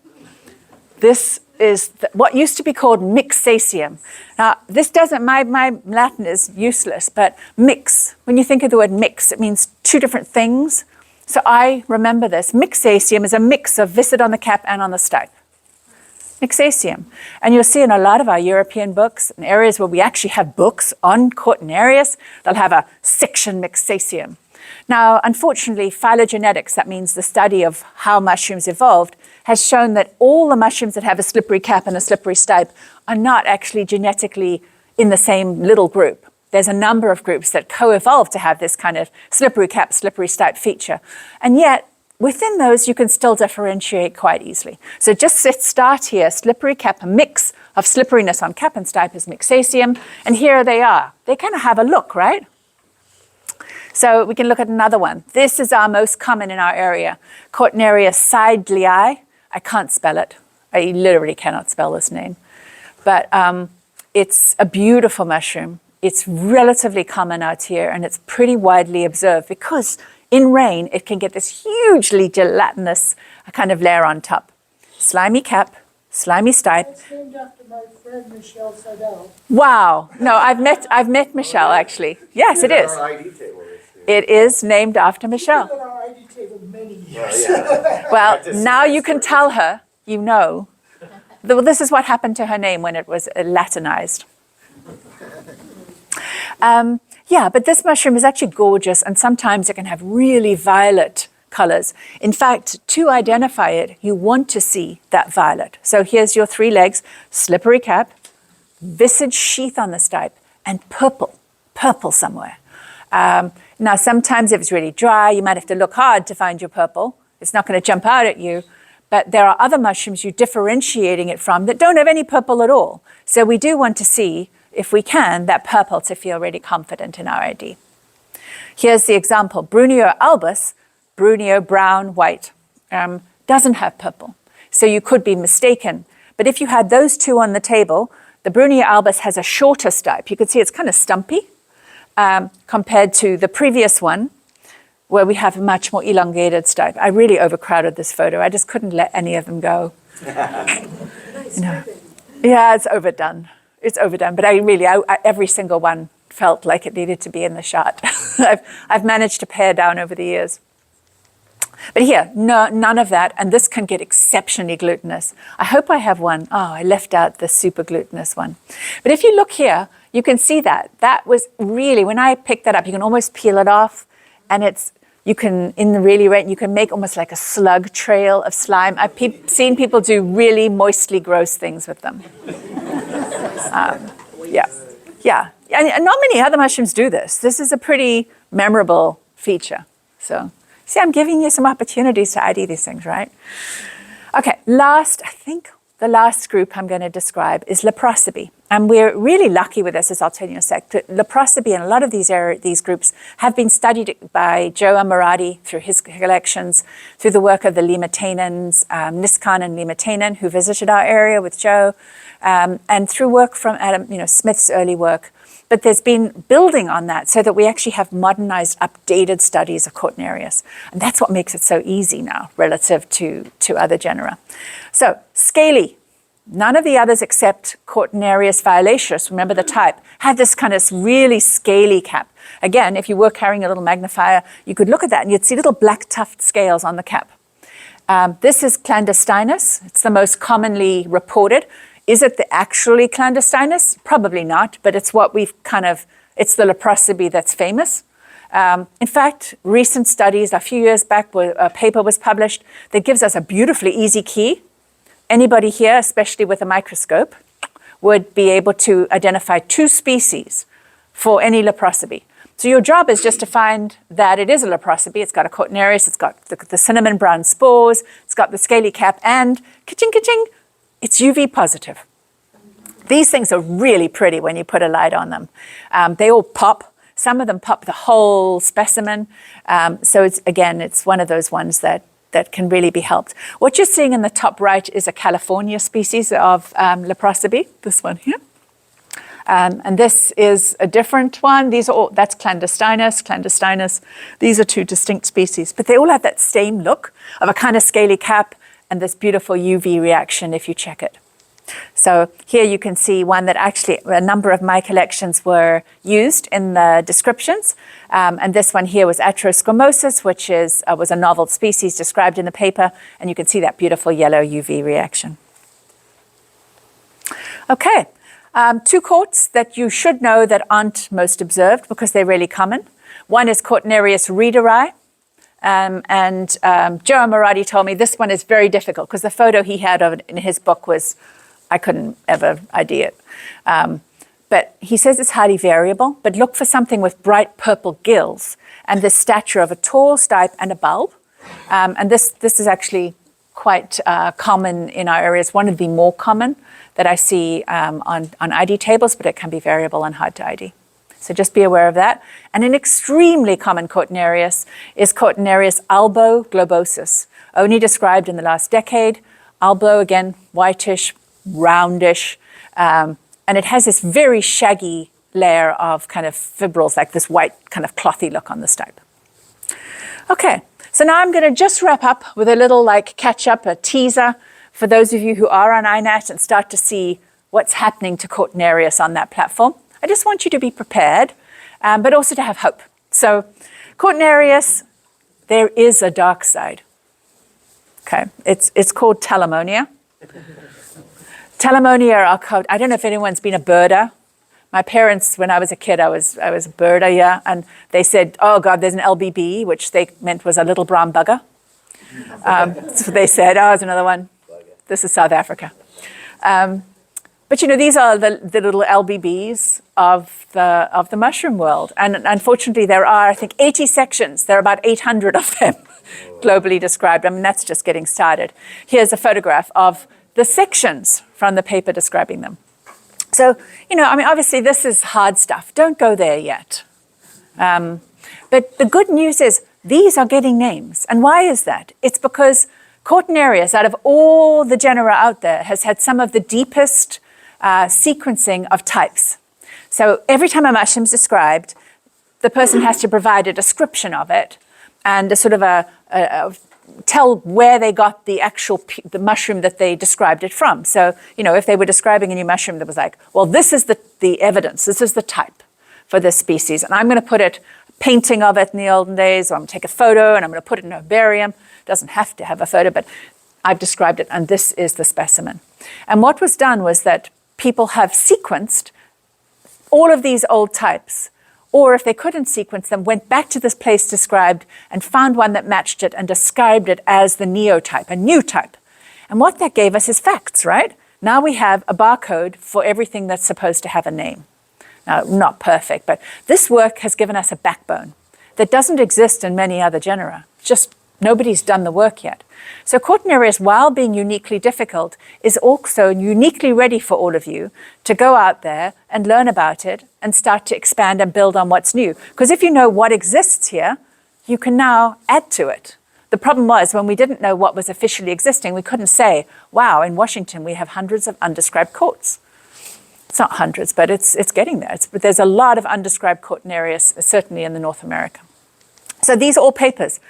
This is what used to be called mixaceum. Now, this doesn't, my Latin is useless, but mix, when you think of the word mix, it means two different things. So I remember this. Mixaceum is a mix of viscid on the cap and on the stipe. Mixaceum. And you'll see in a lot of our European books, in areas where we actually have books on Cortinarius, they'll have a section mixaceum. Now, unfortunately, phylogenetics, that means the study of how mushrooms evolved, has shown that all the mushrooms that have a slippery cap and a slippery stipe are not actually genetically in the same little group. There's a number of groups that co-evolved to have this kind of slippery cap, slippery stipe feature. And yet, within those, you can still differentiate quite easily. So just start here, slippery cap, a mix of slipperiness on cap and stipe is mixaceum, and here they are. They kind of have a look, right? So we can look at another one. This is our most common in our area, Cortinarius seidlii. I can't spell it. I literally cannot spell this name. But it's a beautiful mushroom. It's relatively common out here, and it's pretty widely observed because in rain, it can get this hugely gelatinous kind of layer on top. Slimy cap, slimy stipe. It's named after my friend Michelle Sadell. Wow. No, I've met Michelle, actually. Yes, it is. Our ID table is here. It is named after Michelle. She's been on our ID table many years. Well, yeah. Well, Had to see now that you can story. tell her, you know. This is what happened to her name when it was Latinized. Yeah, but this mushroom is actually gorgeous, and sometimes it can have really violet colors. In fact, to identify it, you want to see that violet. So here's your three legs, slippery cap, viscid sheath on the stipe, and purple somewhere. Now, sometimes if it's really dry, you might have to look hard to find your purple. It's not going to jump out at you. But there are other mushrooms you're differentiating it from that don't have any purple at all. So we do want to see, if we can, that purple to feel really confident in our ID. Here's the example. Bruneo albus, Bruneo brown, white, doesn't have purple. So you could be mistaken. But if you had those two on the table, the Bruneo albus has a shorter stipe. You can see it's kind of stumpy compared to the previous one, where we have a much more elongated stipe. I really overcrowded this photo. I just couldn't let any of them go. Nice No. ribbon. Yeah, it's overdone. It's overdone, but every single one felt like it needed to be in the shot. I've managed to pare down over the years. But here, no, none of that, and this can get exceptionally glutinous. I hope I have one. Oh, I left out the super glutinous one. But if you look here, you can see that. That was really, when I picked that up, you can almost peel it off, and you can, in the really rain, you can make almost like a slug trail of slime. I've seen people do really moistly gross things with them. Yeah. And not many other mushrooms do this. This is a pretty memorable feature. So, see, I'm giving you some opportunities to ID these things, right? Okay, I think the last group I'm going to describe is leprosoby. And we're really lucky with this, as I'll tell you in a sec. Leprosoby and a lot of these groups have been studied by Joe Ammirati through his collections, through the work of the Limatanans, Niskan and Limatanen, who visited our area with Joe, and through work from Adam Smith's early work. But there's been building on that so that we actually have modernized, updated studies of Cortinarius. And that's what makes it so easy now relative to other genera. So, scaly. None of the others except Cortinarius violaceus, remember the type, had this kind of really scaly cap. Again, if you were carrying a little magnifier, you could look at that and you'd see little black tuft scales on the cap. This is clandestinus. It's the most commonly reported. Is it actually clandestinus? Probably not, but it's what it's the leprosoby that's famous. In fact, recent studies, a few years back, a paper was published that gives us a beautifully easy key. Anybody here, especially with a microscope, would be able to identify 2 species for any leprosoby. So your job is just to find that it is a leprosoby. It's got a Cortinarius, it's got the cinnamon brown spores, it's got the scaly cap, and ka-ching, ka-ching, it's UV positive. These things are really pretty when you put a light on them. They all pop. Some of them pop the whole specimen. So it's one of those ones that can really be helped. What you're seeing in the top right is a California species of leprosoby, this one here. And this is a different one. These are all, that's clandestinus. These are two distinct species, but they all have that same look of a kind of scaly cap and this beautiful UV reaction if you check it. So here you can see one that actually a number of my collections were used in the descriptions. And this one here was Atrosquamosus, which was a novel species described in the paper. And you can see that beautiful yellow UV reaction. Okay, two quartz that you should know that aren't most observed because they're really common. One is Cortinarius reederi. Joe Amorati told me this one is very difficult because the photo he had of it in his book was, I couldn't ever ID it. But he says it's highly variable, but look for something with bright purple gills and the stature of a tall stipe and a bulb. And this is actually quite common in our areas, one of the more common that I see on ID tables, but it can be variable and hard to ID. So just be aware of that. And an extremely common Cortinarius is Cortinarius albo-globosus, only described in the last decade. Albo, again, whitish, roundish, and it has this very shaggy layer of kind of fibrils, like this white kind of clothy look on the stipe. Okay, so now I'm going to just wrap up with a little like catch up, a teaser for those of you who are on INAT and start to see what's happening to Cortinarius on that platform. I just want you to be prepared, but also to have hope. So Cortinarius, there is a dark side. Okay, it's called telemonia. Telemonia are called, I don't know if anyone's been a birder. My parents, when I was a kid, I was a birder, yeah, and they said, oh God, there's an LBB, which they meant was a little brown bugger. So they said, oh, there's another one. This is South Africa. But you know, these are the little LBBs of the mushroom world. And unfortunately, there are, I think, 80 sections. There are about 800 of them globally described. I mean, that's just getting started. Here's a photograph of the sections from the paper describing them. So, you know, I mean, obviously this is hard stuff. Don't go there yet. But the good news is these are getting names. And why is that? It's because Cortinarius, out of all the genera out there, has had some of the deepest sequencing of types. So every time a mushroom is described, the person has to provide a description of it and a sort of tell where they got the actual the mushroom that they described it from. So, you know, if they were describing a new mushroom that was like, well, this is the evidence, this is the type for this species, and I'm going to put it, painting of it in the olden days, or I'm going to take a photo and I'm going to put it in a herbarium. It doesn't have to have a photo, but I've described it, and this is the specimen. And what was done was that people have sequenced all of these old types, or if they couldn't sequence them, went back to this place described and found one that matched it and described it as the neotype, a new type. And what that gave us is facts, right? Now we have a barcode for everything that's supposed to have a name. Now, not perfect, but this work has given us a backbone that doesn't exist in many other genera. Just nobody's done the work yet. So Cortinarius, while being uniquely difficult, is also uniquely ready for all of you to go out there and learn about it and start to expand and build on what's new. Because if you know what exists here, you can now add to it. The problem was when we didn't know what was officially existing, we couldn't say, wow, in Washington we have hundreds of undescribed quartz. It's not hundreds, but it's getting there. But there's a lot of undescribed Cortinarius, certainly in the North America. So these are all papers.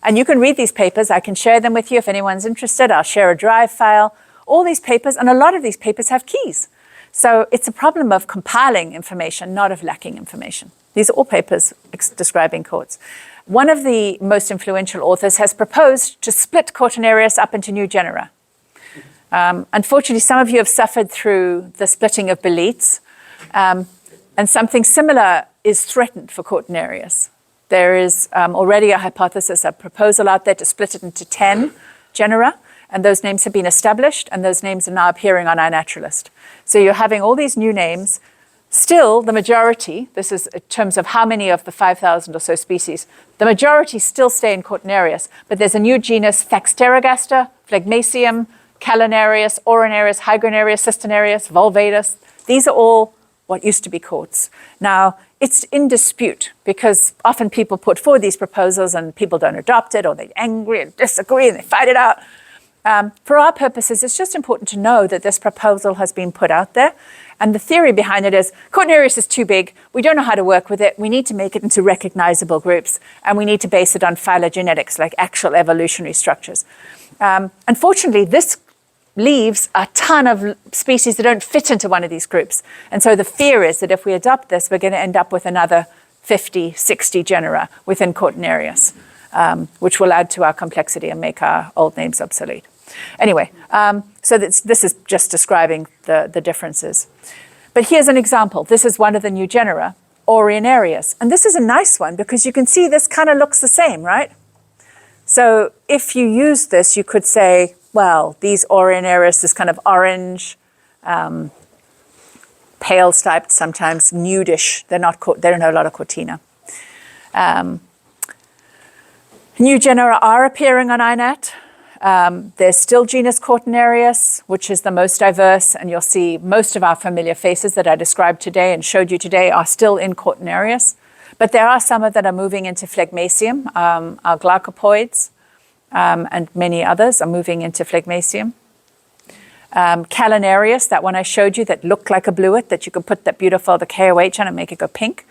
And you can read these papers. I can share them with you if anyone's interested. I'll share a drive file. All these papers, and a lot of these papers have keys. So it's a problem of compiling information, not of lacking information. These are all papers describing quartz. One of the most influential authors has proposed to split Cortinarius up into new genera. Unfortunately, some of you have suffered through the splitting of boletes, and something similar is threatened for Cortinarius. There is already a hypothesis, a proposal out there to split it into 10 genera, and those names have been established, and those names are now appearing on iNaturalist. So you're having all these new names. Still, the majority, this is in terms of how many of the 5,000 or so species, the majority still stay in Cortinarius, but there's a new genus, Thaxteragaster, Phlegmaceum, Calinarius, Orinarius, Hygranarius, Cysternarius, Vulvatus. These are all what used to be quartz. Now, it's in dispute because often people put forward these proposals and people don't adopt it, or they're angry and disagree and they fight it out. for our purposes, it's just important to know that this proposal has been put out there. And the theory behind it is Cortinarius is too big. We don't know how to work with it. We need to make it into recognizable groups. And we need to base it on phylogenetics, like actual evolutionary structures. Unfortunately, this leaves a ton of species that don't fit into one of these groups. And so the fear is that if we adopt this, we're going to end up with another 50, 60 genera within Cortinarius, which will add to our complexity and make our old names obsolete. Anyway, so this is just describing the differences. But here's an example. This is one of the new genera, Cortinarius. And this is a nice one because you can see this kind of looks the same, right? So if you use this, you could say, well, these Cortinarius, this kind of orange, pale striped, sometimes nudish. They don't have a lot of cortina. New genera are appearing on INAT. There's still genus Cortinarius, which is the most diverse, and you'll see most of our familiar faces that I described today and showed you today are still in Cortinarius. But there are some that are moving into Phlegmacium, our glaucopoids, and many others are moving into Phlegmacium. Calinarius, that one I showed you that looked like a bluet, that you could put that beautiful, the KOH on and make it go pink.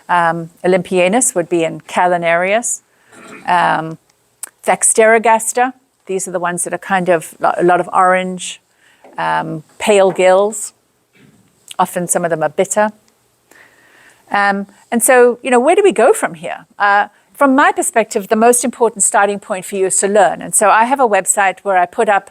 Olympianus would be in Calinarius. Thexterogaster, these are the ones that are kind of a lot of orange, pale gills. Often some of them are bitter. And so, where do we go from here? From my perspective, the most important starting point for you is to learn. And so I have a website where I put up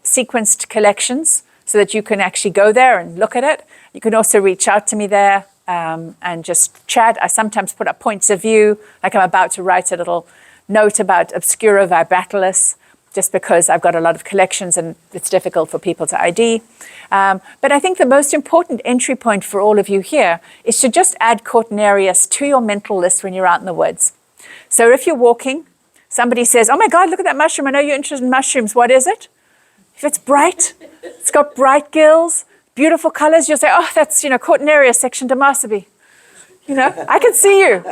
sequenced collections so that you can actually go there and look at it. You can also reach out to me there and just chat. I sometimes put up points of view, like I'm about to write a little note about Obscura vibratilis, just because I've got a lot of collections and it's difficult for people to ID. But I think the most important entry point for all of you here is to just add Cortinarius to your mental list when you're out in the woods. So if you're walking, somebody says, oh my God, look at that mushroom. I know you're interested in mushrooms. What is it? If it's bright, it's got bright gills, beautiful colors, you'll say, oh, that's, Cortinarius section Damasabi. I can see you.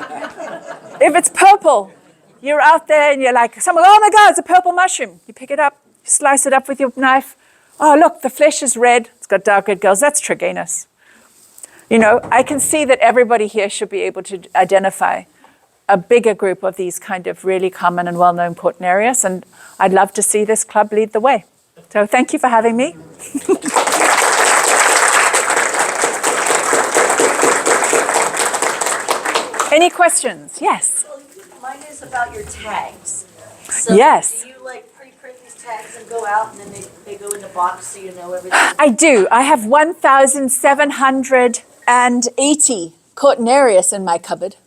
If it's purple, you're out there and you're like, someone, oh my God, it's a purple mushroom. You pick it up, you slice it up with your knife. Oh, look, the flesh is red. It's got dark red gills. That's Triganus. I can see that everybody here should be able to identify a bigger group of these kind of really common and well-known Cortinarius, and I'd love to see this club lead the way. So thank you for having me. Any questions? Yes. Well, mine is about your tags. So Yes. do you pre-print these tags and go out and then they go in the box so you know everything? I do. I have 1,780 Cortinarius in my cupboard.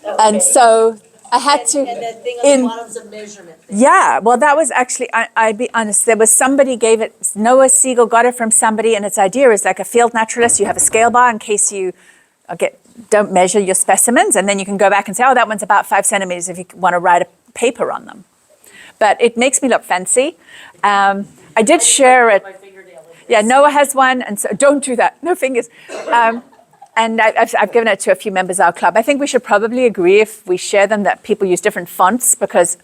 Okay. And so I had to... And that thing on the bottom's a measurement thing. Yeah, well, that was actually, I'd be honest, there was somebody gave it, Noah Siegel got it from somebody, and its idea is like a field naturalist, you have a scale bar in case you don't measure your specimens, and then you can go back and say, oh, that one's about 5 centimeters if you want to write a paper on them. But it makes me look fancy. I did share it. My fingernail in this. Yeah, Noah has one, and so don't do that, no fingers. And I've given it to a few members of our club. I think we should probably agree if we share them that people use different fonts, because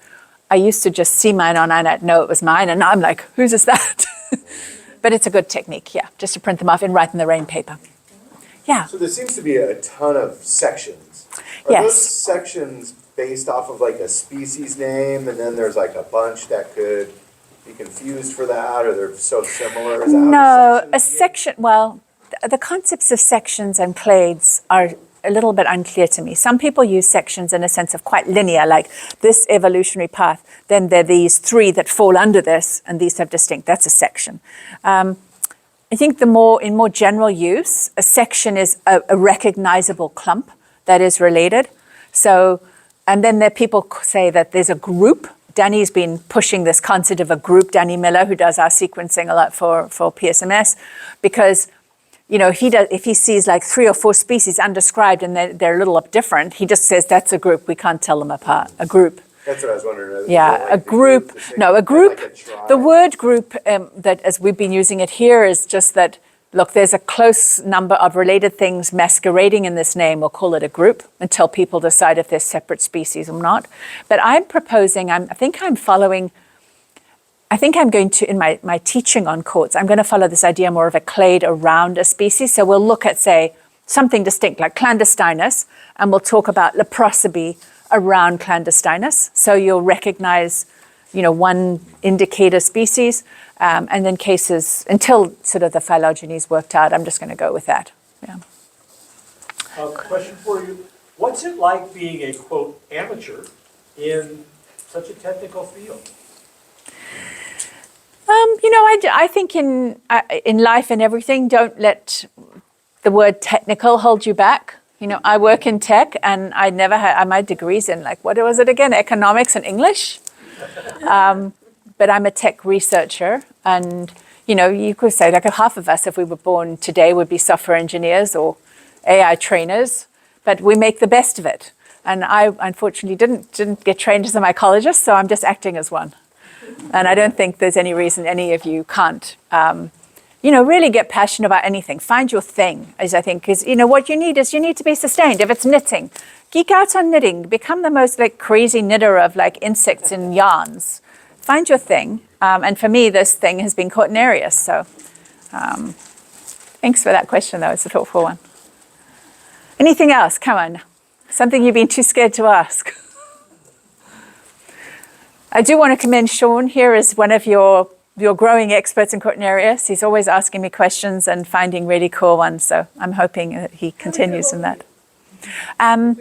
I used to just see mine on INAT, know it was mine, and now I'm like, whose is that? But it's a good technique, yeah, just to print them off and write in the rain paper. Yeah. So there seems to be a ton of sections. Are Yes. those sections based off of a species name, and then there's a bunch that could be confused for that, or they're so similar? Is that No, how the a section, well, the concepts of sections and clades are a little bit unclear to me. Some people use sections in a sense of quite linear, like this evolutionary path, then there are these 3 that fall under this, and these have distinct, that's a section. I think in more general use, a section is a recognizable clump that is related. So, and then there people say that there's a group. Danny's been pushing this concept of a group, Danny Miller, who does our sequencing a lot for PSMS, because if he sees 3 or 4 species undescribed and they're a little different, he just says that's a group. We can't tell them apart. A group. That's what I was wondering. Yeah, a group. No, a group. The word group, that as we've been using it here, is just that, look, there's a close number of related things masquerading in this name. We'll call it a group until people decide if they're separate species or not. But I'm proposing, I think I'm following I think I'm going to, in my teaching on courts, I'm going to follow this idea more of a clade around a species. So we'll look at, say, something distinct like clandestinus, and we'll talk about leprosoby around clandestinus. So you'll recognize, one indicator species, and then cases, until sort of the phylogeny is worked out, I'm just going to go with that. Yeah. Question for you. What's it like being a, quote, amateur in such a technical field? I think in life and everything, don't let the word technical hold you back. I work in tech, and I never had my degrees in what was it again? Economics and English. But I'm a tech researcher, and you could say half of us, if we were born today, would be software engineers or AI trainers. But we make the best of it. And I unfortunately didn't get trained as a mycologist, so I'm just acting as one. And I don't think there's any reason any of you can't, really get passionate about anything. Find your thing, as I think, is, what you need to be sustained. If it's knitting, geek out on knitting. Become the most crazy knitter of insects and yarns. Find your thing. And for me, this thing has been Cortinarius. So thanks for that question, though. It's a thoughtful one. Anything else? Come on. Something you've been too scared to ask. I do want to commend Sean here as one of your growing experts in Cortinarius. He's always asking me questions and finding really cool ones, so I'm hoping that he continues in that. On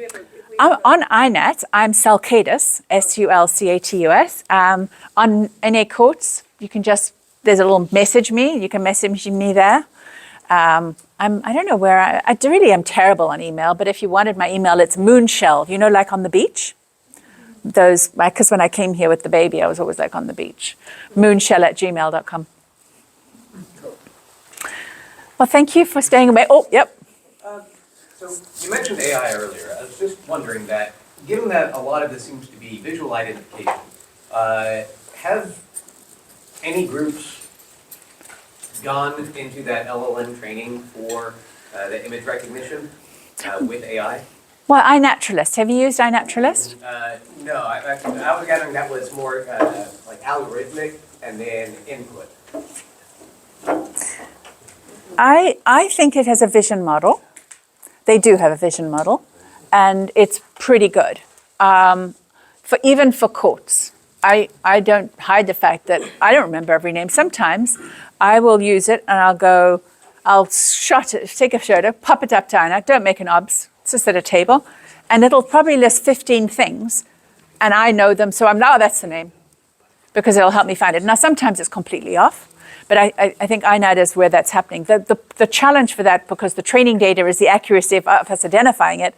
INAT, I'm Sulcatus, Sulcatus. On NA Courts, you can there's a little message me. You can message me there. I don't know where, I really am terrible on email, but if you wanted my email, it's moonshell, on the beach. Because when I came here with the baby, I was always on the beach. moonshell@gmail.com. Well, thank you for staying away. Oh, yep. So you mentioned AI earlier. I was just wondering that, given that a lot of this seems to be visual identification, have any groups gone into that LLM training for the image recognition with AI? Well, iNaturalist. Have you used iNaturalist? No, I was gathering that was more algorithmic and then input. I think it has a vision model. They do have a vision model, and it's pretty good. Even for courts. I don't hide the fact that I don't remember every name. Sometimes I will use it and I'll take a photo, pop it up to INAC, don't make an obs, it's just at a table, and it'll probably list 15 things, and I know them, so I'm that's the name, because it'll help me find it. Now, sometimes it's completely off, but I think INAD is where that's happening. The challenge for that, because the training data is the accuracy of us identifying it,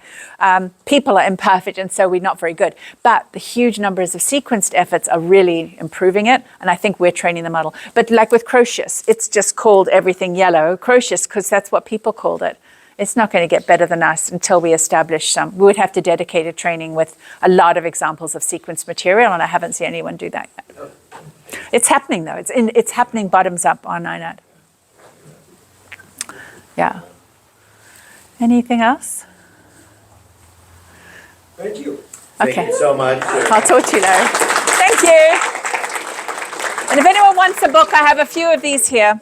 people are imperfect, and so we're not very good. But the huge numbers of sequenced efforts are really improving it, and I think we're training the model. But with Crocius, it's just called everything yellow, Crocius, because that's what people called it. It's not going to get better than us until we establish some. We would have to dedicate a training with a lot of examples of sequenced material, and I haven't seen anyone do that yet. It's happening, though. It's happening bottoms up on INAD. Yeah. Anything else? Thank you. Okay. Thank you so much. I'll talk to you later. Thank you. And if anyone wants a book, I have a few of these here.